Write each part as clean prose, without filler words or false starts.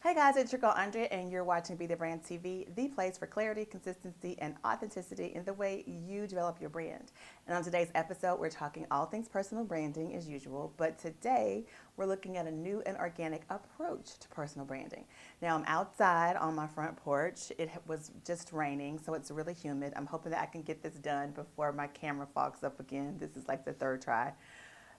Hey guys, it's your girl Andrea, and you're watching Be the Brand TV, the place for clarity, consistency, and authenticity in the way you develop your brand. And on today's episode, we're talking all things personal branding as usual, but today we're looking at a new and organic approach to personal branding. Now, I'm outside on my front porch. It was just raining, so it's really humid. I'm hoping that I can get this done before my camera fogs up again. This is like the third try.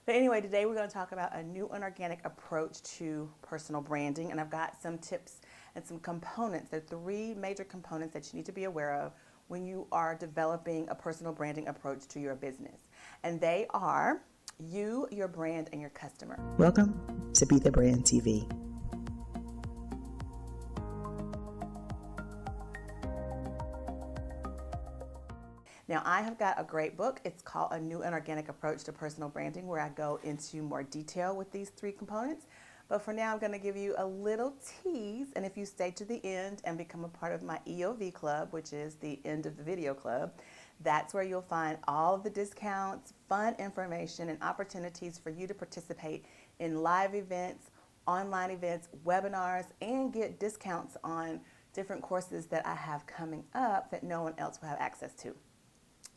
But anyway, today we're going to talk about a new and organic approach to personal branding. And I've got some tips and some components. There are three major components that you need to be aware of when you are developing a personal branding approach to your business. And they are you, your brand, and your customer. Welcome to Be the Brand TV. Now, I have got a great book. It's called A New and Organic Approach to Personal Branding, where I go into more detail with these three components. But for now, I'm going to give you a little tease. And if you stay to the end and become a part of my E.O.V club, which is the end of the video club, that's where you'll find all of the discounts, fun information, and opportunities for you to participate in live events, online events, webinars, and get discounts on different courses that I have coming up that no one else will have access to.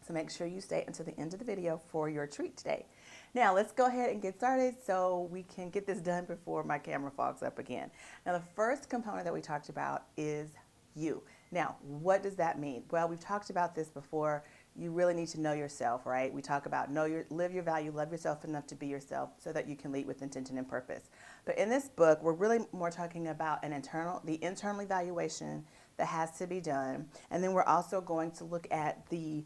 So make sure you stay until the end of the video for your treat today. Now let's go ahead and get started so we can get this done before my camera fogs up again. Now the first component that we talked about is you. Now, what does that mean? Well, we've talked about this before. You really need to know yourself, right? We talk about live your value, love yourself enough to be yourself so that you can lead with intention and purpose. But in this book, we're really more talking about the internal evaluation that has to be done. And then we're also going to look at the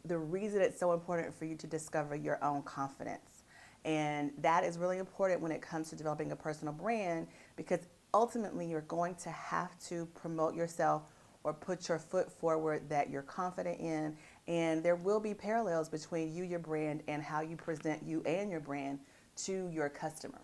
reason it's so important for you to discover your own confidence. And that is really important when it comes to developing a personal brand, because ultimately you're going to have to promote yourself or put your foot forward that you're confident in. And there will be parallels between you, your brand, and how you present you and your brand to your customer.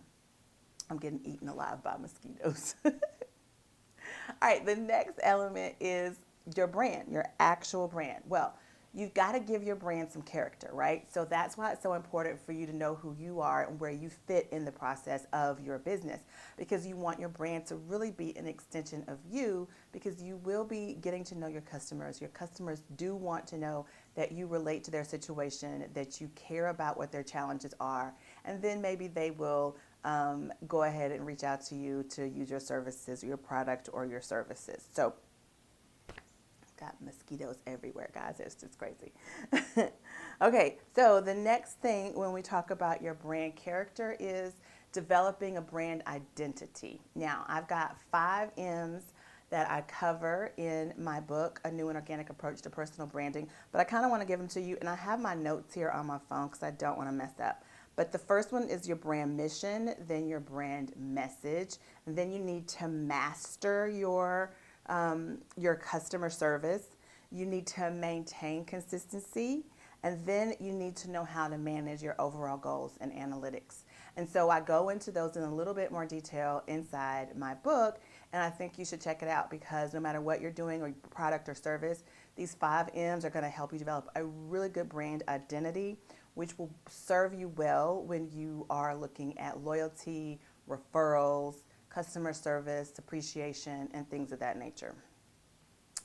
I'm getting eaten alive by mosquitoes. All right, the next element is your brand, your actual brand. Well, you've got to give your brand some character, right? So that's why it's so important for you to know who you are and where you fit in the process of your business, because you want your brand to really be an extension of you, because you will be getting to know your customers. Your customers do want to know that you relate to their situation, that you care about what their challenges are, and then maybe they will go ahead and reach out to you to use your services, your product, or your services. So got mosquitoes everywhere, guys. It's just crazy. Okay, so the next thing when we talk about your brand character is developing a brand identity. Now, I've got 5 M's that I cover in my book, A New and Organic Approach to Personal Branding, but I kind of want to give them to you, and I have my notes here on my phone because I don't want to mess up. But the first one is your brand mission, then your brand message, and then you need to master your customer service. You need to maintain consistency, and then you need to know how to manage your overall goals and analytics. And so I go into those in a little bit more detail inside my book, and I think you should check it out, because no matter what you're doing or product or service, these 5 M's are going to help you develop a really good brand identity, which will serve you well when you are looking at loyalty, referrals, customer service, appreciation, and things of that nature.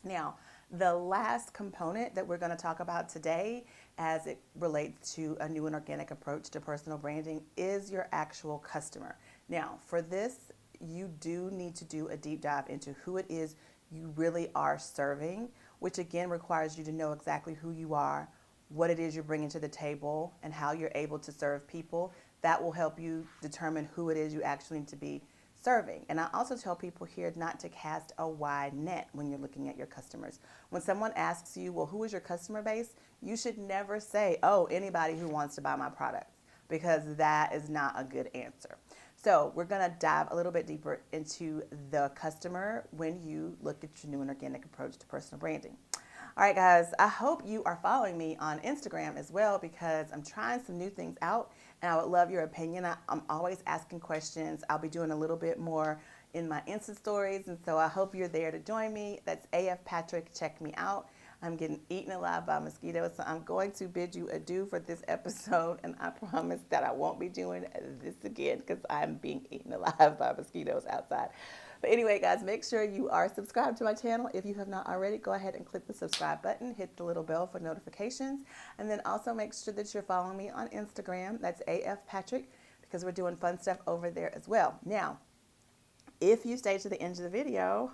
Now, the last component that we're going to talk about today as it relates to a new and organic approach to personal branding is your actual customer. Now, for this, you do need to do a deep dive into who it is you really are serving, which again requires you to know exactly who you are, what it is you're bringing to the table, and how you're able to serve people. That will help you determine who it is you actually need to be serving. And I also tell people here not to cast a wide net when you're looking at your customers. When someone asks you, well, who is your customer base? You should never say, oh, anybody who wants to buy my products, because that is not a good answer. So we're going to dive a little bit deeper into the customer when you look at your new and organic approach to personal branding. All right, guys, I hope you are following me on Instagram as well, because I'm trying some new things out, and I would love your opinion. I'm always asking questions. I'll be doing a little bit more in my Insta stories, and so I hope you're there to join me. That's AF Patrick. Check me out. I'm getting eaten alive by mosquitoes. So I'm going to bid you adieu for this episode. And I promise that I won't be doing this again because I'm being eaten alive by mosquitoes outside. But anyway, guys, make sure you are subscribed to my channel. If you have not already, go ahead and click the subscribe button, hit the little bell for notifications, and then also make sure that you're following me on Instagram. That's AF Patrick, because we're doing fun stuff over there as well. Now, if you stay to the end of the video,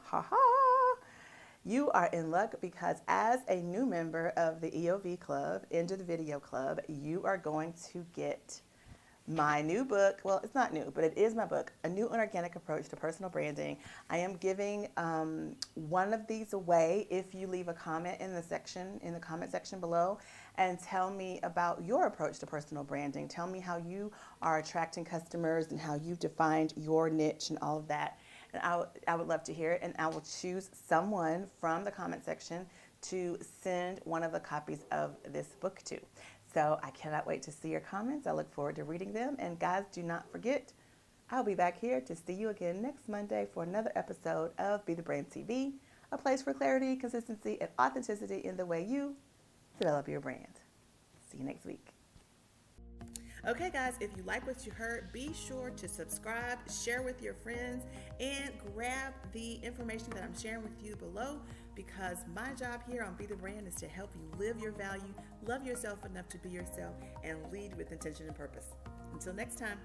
you are in luck, because as a new member of the E.O.V Club, End of the Video Club, you are going to get my new book. Well, it's not new, but it is my book, A New and Organic Approach to Personal Branding. I am giving one of these away if you leave a comment in the comment section below, and tell me about your approach to personal branding. Tell me how you are attracting customers and how you've defined your niche and all of that. And I would love to hear it, and I will choose someone from the comment section to send one of the copies of this book to. So I cannot wait to see your comments. I look forward to reading them. And guys, do not forget, I'll be back here to see you again next Monday for another episode of Be the Brand TV, a place for clarity, consistency, and authenticity in the way you develop your brand. See you next week. Okay, guys, if you like what you heard, be sure to subscribe, share with your friends, and grab the information that I'm sharing with you below, because my job here on Be the Brand is to help you live your value, love yourself enough to be yourself, and lead with intention and purpose. Until next time.